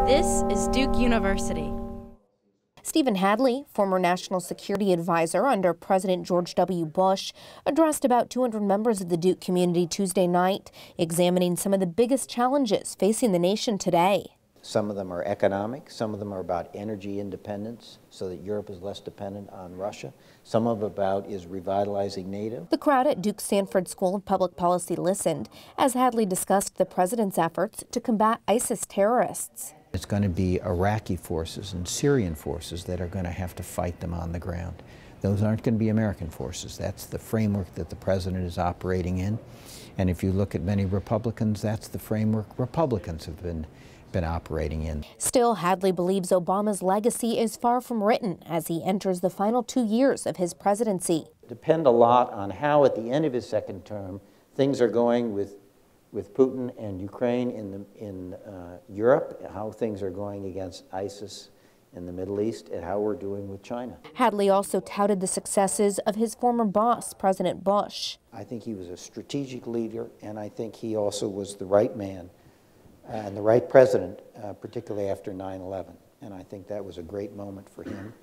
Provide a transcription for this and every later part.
This is Duke University. Stephen Hadley, former national security advisor under President George W. Bush, addressed about 200 members of the Duke community Tuesday night, examining some of the biggest challenges facing the nation today. Some of them are economic, some of them are about energy independence so that Europe is less dependent on Russia. Some of it about is revitalizing NATO. The crowd at Duke Sanford School of Public Policy listened as Hadley discussed the president's efforts to combat ISIS terrorists. It's going to be Iraqi forces and Syrian forces that are going to have to fight them on the ground. Those aren't going to be American forces. That's the framework that the president is operating in. And if you look at many Republicans, that's the framework Republicans have been operating in. Still, Hadley believes Obama's legacy is far from written as he enters the final 2 years of his presidency. Depend a lot on how at the end of his second term things are going with Putin and Ukraine in Europe, how things are going against ISIS in the Middle East, and how we're doing with China. Hadley also touted the successes of his former boss, President Bush. I think he was a strategic leader, and I think he also was the right man and the right president, particularly after 9/11. And I think that was a great moment for him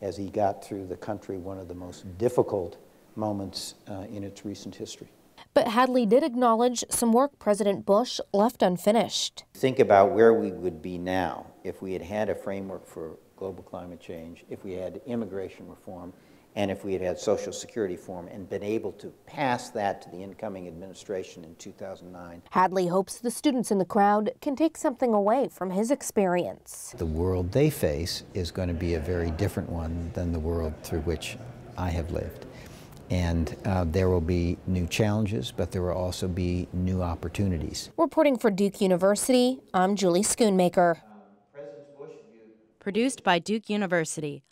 as he got through the country one of the most difficult moments in its recent history. But Hadley did acknowledge some work President Bush left unfinished. Think about where we would be now if we had had a framework for global climate change, if we had immigration reform, and if we had had Social Security reform and been able to pass that to the incoming administration in 2009. Hadley hopes the students in the crowd can take something away from his experience. The world they face is going to be a very different one than the world through which I have lived. And there will be new challenges, but there will also be new opportunities. Reporting for Duke University, I'm Julie Schoonmaker. Produced by Duke University.